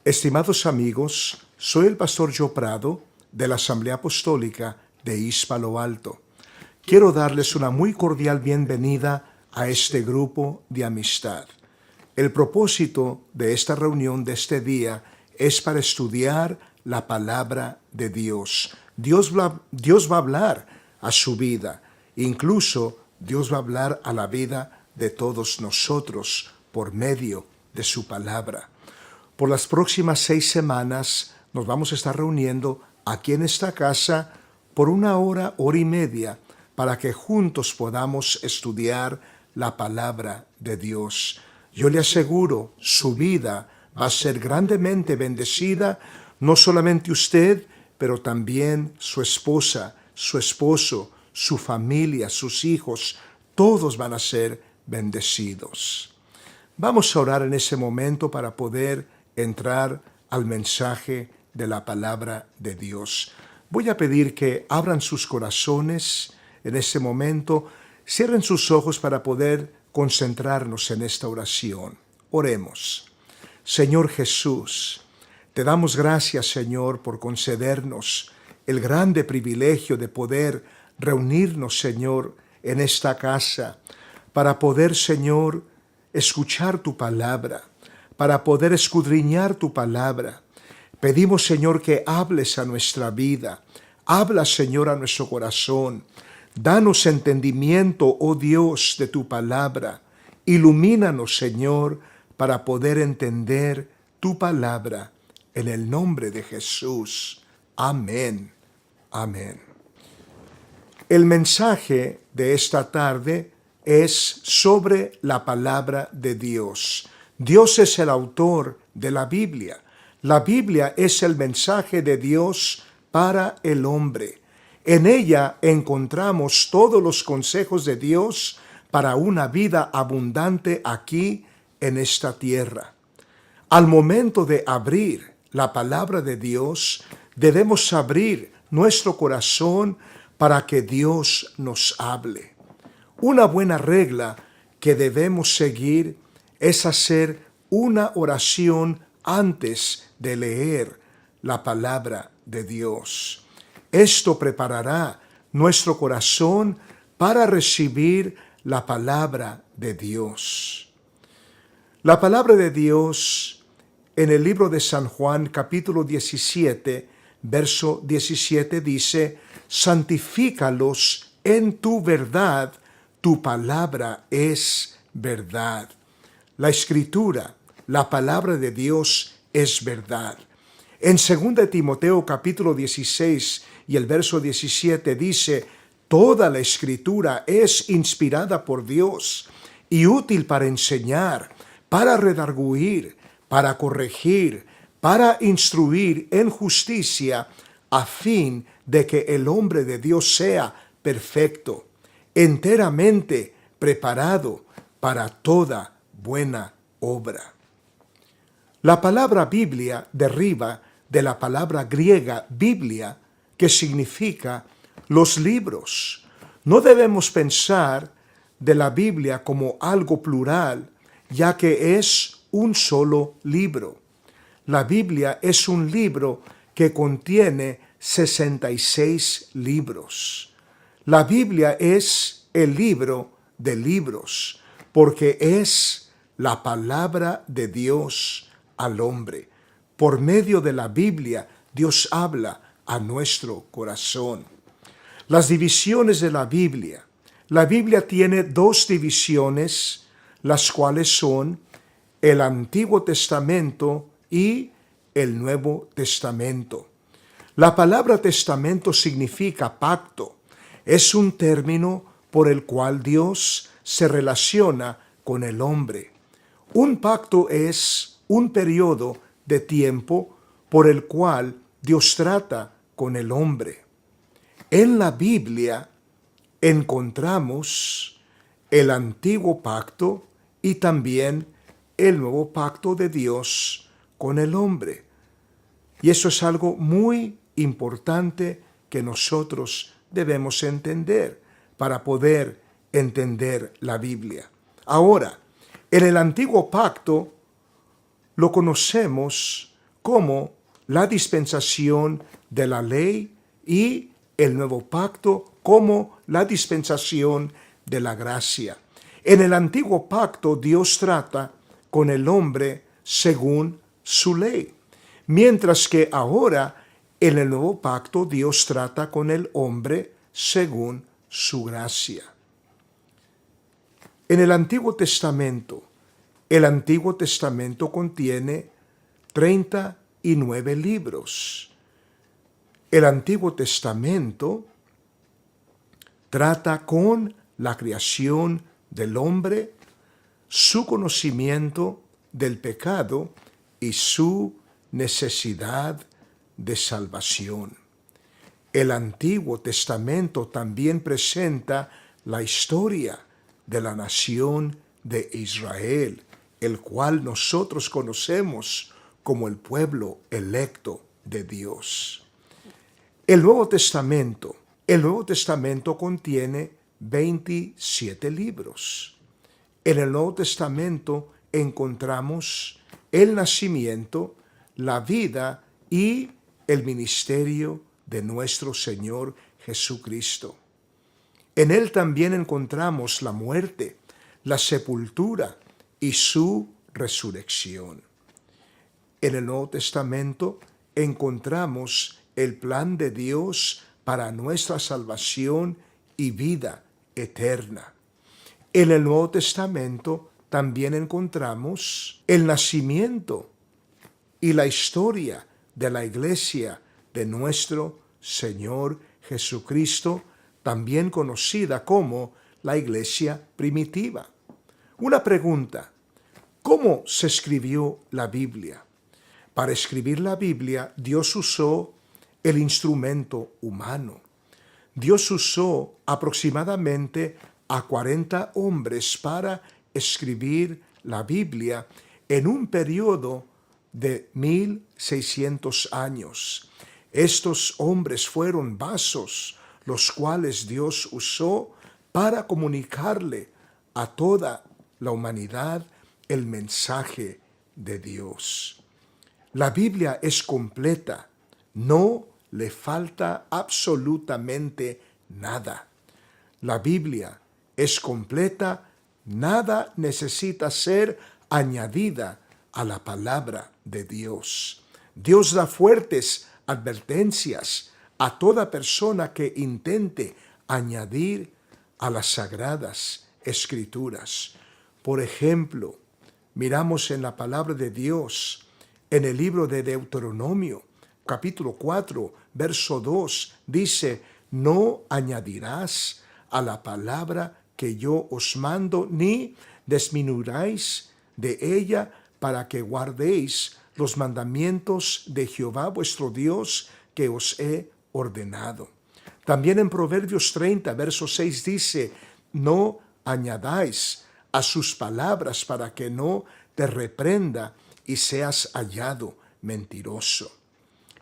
Estimados amigos, soy el pastor Joe Prado de la Asamblea Apostólica de East Palo Alto. Quiero darles una muy cordial bienvenida a este grupo de amistad. El propósito de esta reunión de este día es para estudiar la palabra de Dios. Dios va a hablar a su vida, incluso Dios va a hablar a la vida de todos nosotros por medio de su palabra. Por las próximas 6 semanas nos vamos a estar reuniendo aquí en esta casa por 1 hora, hora y media, para que juntos podamos estudiar la palabra de Dios. Yo le aseguro, su vida va a ser grandemente bendecida, no solamente usted, pero también su esposa, su esposo, su familia, sus hijos, todos van a ser bendecidos. Vamos a orar en ese momento para poder entrar al mensaje de la palabra de Dios. Voy a pedir que abran sus corazones en este momento, cierren sus ojos para poder concentrarnos en esta oración. Oremos. Señor Jesús, te damos gracias, Señor, por concedernos el grande privilegio de poder reunirnos, Señor, en esta casa, para poder, Señor, escuchar tu palabra, para poder escudriñar tu palabra. Pedimos, Señor, que hables a nuestra vida. Habla, Señor, a nuestro corazón. Danos entendimiento, oh Dios, de tu palabra. Ilumínanos, Señor, para poder entender tu palabra. En el nombre de Jesús. Amén. Amén. El mensaje de esta tarde es sobre la palabra de Dios. Dios es el autor de la Biblia. La Biblia es el mensaje de Dios para el hombre. En ella encontramos todos los consejos de Dios para una vida abundante aquí en esta tierra. Al momento de abrir la palabra de Dios, debemos abrir nuestro corazón para que Dios nos hable. Una buena regla que debemos seguir es hacer una oración antes de leer la palabra de Dios. Esto preparará nuestro corazón para recibir la palabra de Dios. La palabra de Dios en el libro de San Juan, capítulo 17, verso 17 dice: santifícalos en tu verdad, tu palabra es verdad. La Escritura, la palabra de Dios, es verdad. En 2 Timoteo capítulo 16 y el verso 17 dice: toda la Escritura es inspirada por Dios y útil para enseñar, para redarguir, para corregir, para instruir en justicia, a fin de que el hombre de Dios sea perfecto, enteramente preparado para toda buena obra. La palabra Biblia deriva de la palabra griega Biblia, que significa los libros. No debemos pensar de la Biblia como algo plural, ya que es un solo libro. La Biblia es un libro que contiene 66 libros. La Biblia es el libro de libros, porque es la palabra de Dios al hombre. Por medio de la Biblia, Dios habla a nuestro corazón. Las divisiones de la Biblia. La Biblia tiene 2 divisiones, las cuales son el Antiguo Testamento y el Nuevo Testamento. La palabra testamento significa pacto. Es un término por el cual Dios se relaciona con el hombre. Un pacto es un periodo de tiempo por el cual Dios trata con el hombre. En la Biblia encontramos el antiguo pacto y también el nuevo pacto de Dios con el hombre. Y eso es algo muy importante que nosotros debemos entender para poder entender la Biblia. Ahora, en el antiguo pacto lo conocemos como la dispensación de la ley y el nuevo pacto como la dispensación de la gracia. En el antiguo pacto Dios trata con el hombre según su ley, mientras que ahora en el nuevo pacto Dios trata con el hombre según su gracia. En el Antiguo Testamento contiene 39 libros. El Antiguo Testamento trata con la creación del hombre, su conocimiento del pecado y su necesidad de salvación. El Antiguo Testamento también presenta la historia de la nación de Israel, el cual nosotros conocemos como el pueblo electo de Dios. El Nuevo Testamento contiene 27 libros. En el Nuevo Testamento encontramos el nacimiento, la vida y el ministerio de nuestro Señor Jesucristo. En él también encontramos la muerte, la sepultura y su resurrección. En el Nuevo Testamento encontramos el plan de Dios para nuestra salvación y vida eterna. En el Nuevo Testamento también encontramos el nacimiento y la historia de la iglesia de nuestro Señor Jesucristo, también conocida como la iglesia primitiva. Una pregunta: ¿cómo se escribió la Biblia? Para escribir la Biblia, Dios usó el instrumento humano. Dios usó aproximadamente a 40 hombres para escribir la Biblia en un periodo de 1600 años. Estos hombres fueron vasos, los cuales Dios usó para comunicarle a toda la humanidad el mensaje de Dios. La Biblia es completa, no le falta absolutamente nada. La Biblia es completa, nada necesita ser añadida a la palabra de Dios. Dios da fuertes advertencias a toda persona que intente añadir a las sagradas escrituras. Por ejemplo, miramos en la palabra de Dios, en el libro de Deuteronomio, capítulo 4, verso 2, dice: no añadirás a la palabra que yo os mando, ni disminuiráis de ella, para que guardéis los mandamientos de Jehová vuestro Dios que os he ordenado. También en Proverbios 30, verso 6 dice: no añadáis a sus palabras, para que no te reprenda y seas hallado mentiroso.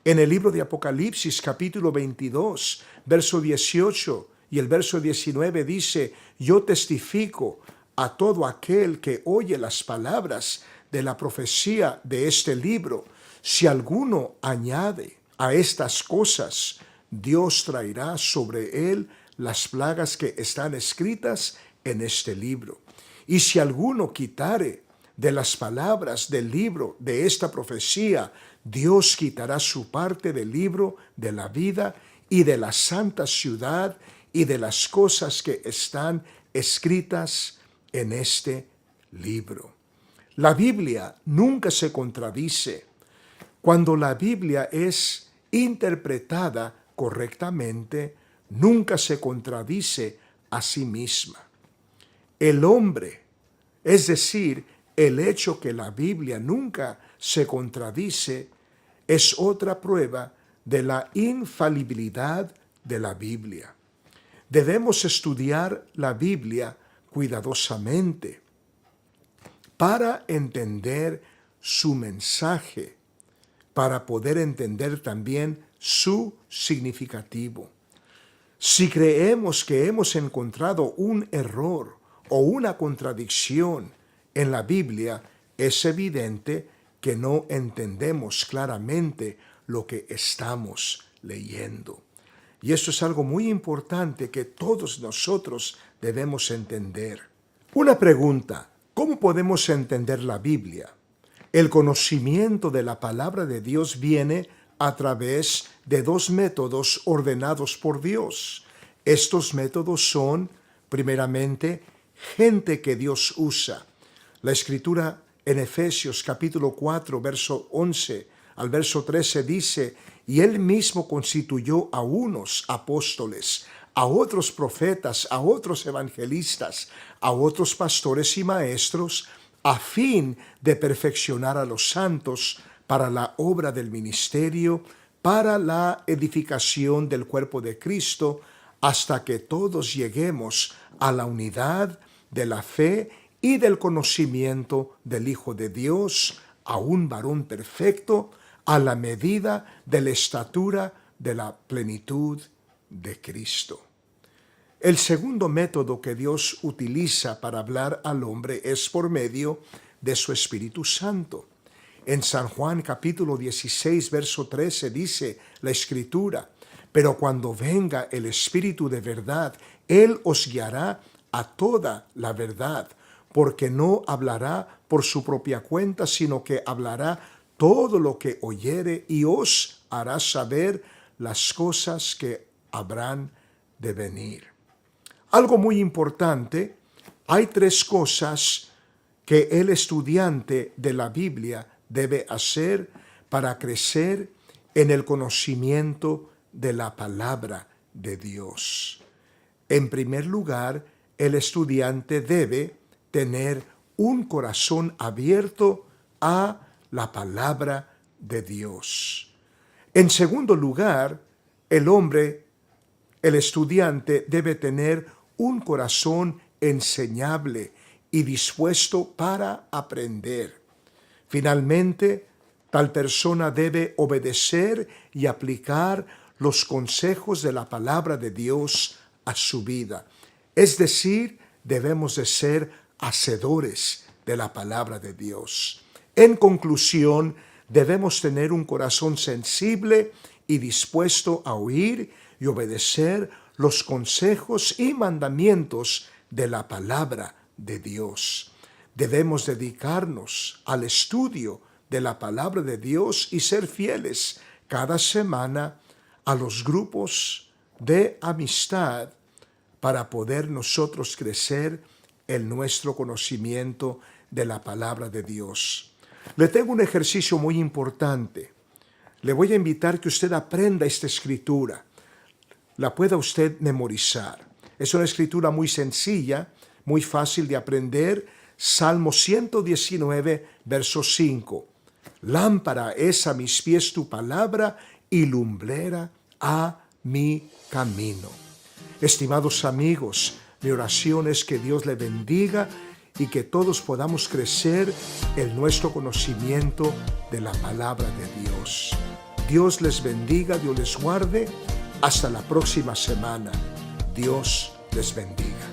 En el libro de Apocalipsis, capítulo 22, verso 18 y el verso 19 dice: yo testifico a todo aquel que oye las palabras de la profecía de este libro, si alguno añade a estas cosas, Dios traerá sobre él las plagas que están escritas en este libro. Y si alguno quitare de las palabras del libro de esta profecía, Dios quitará su parte del libro de la vida y de la santa ciudad y de las cosas que están escritas en este libro. La Biblia nunca se contradice. Cuando la Biblia es interpretada correctamente, nunca se contradice a sí misma. El hombre, es decir, el hecho que la Biblia nunca se contradice, es otra prueba de la infalibilidad de la Biblia. Debemos estudiar la Biblia cuidadosamente para entender su mensaje, para poder entender también su significativo. Si creemos que hemos encontrado un error o una contradicción en la Biblia, es evidente que no entendemos claramente lo que estamos leyendo. Y esto es algo muy importante que todos nosotros debemos entender. Una pregunta: ¿cómo podemos entender la Biblia? El conocimiento de la palabra de Dios viene a través de dos métodos ordenados por Dios. Estos métodos son, primeramente, gente que Dios usa. La Escritura en Efesios capítulo 4, verso 11 al verso 13 dice: y Él mismo constituyó a unos apóstoles, a otros profetas, a otros evangelistas, a otros pastores y maestros, a fin de perfeccionar a los santos para la obra del ministerio, para la edificación del cuerpo de Cristo, hasta que todos lleguemos a la unidad de la fe y del conocimiento del Hijo de Dios, a un varón perfecto, a la medida de la estatura de la plenitud de Cristo. El segundo método que Dios utiliza para hablar al hombre es por medio de su Espíritu Santo. En San Juan capítulo 16, verso 13 dice la Escritura: pero cuando venga el Espíritu de verdad, Él os guiará a toda la verdad, porque no hablará por su propia cuenta, sino que hablará todo lo que oyere y os hará saber las cosas que habrán de venir. Algo muy importante: hay tres cosas que el estudiante de la Biblia debe hacer para crecer en el conocimiento de la palabra de Dios. En primer lugar, el estudiante debe tener un corazón abierto a la palabra de Dios. En segundo lugar, el estudiante debe tener un corazón enseñable y dispuesto para aprender. Finalmente, tal persona debe obedecer y aplicar los consejos de la palabra de Dios a su vida. Es decir, debemos de ser hacedores de la palabra de Dios. En conclusión, debemos tener un corazón sensible y dispuesto a oír y obedecer los consejos y mandamientos de la palabra de Dios. Debemos dedicarnos al estudio de la palabra de Dios y ser fieles cada semana a los grupos de amistad para poder nosotros crecer en nuestro conocimiento de la palabra de Dios. Le tengo un ejercicio muy importante. Le voy a invitar que usted aprenda esta escritura. La pueda usted memorizar. Es una escritura muy sencilla, muy fácil de aprender. Salmo 119, verso 5. Lámpara es a mis pies tu palabra y lumbrera a mi camino. Estimados amigos, mi oración es que Dios le bendiga y que todos podamos crecer en nuestro conocimiento de la palabra de Dios. Dios les bendiga, Dios les guarde. Hasta la próxima semana. Dios les bendiga.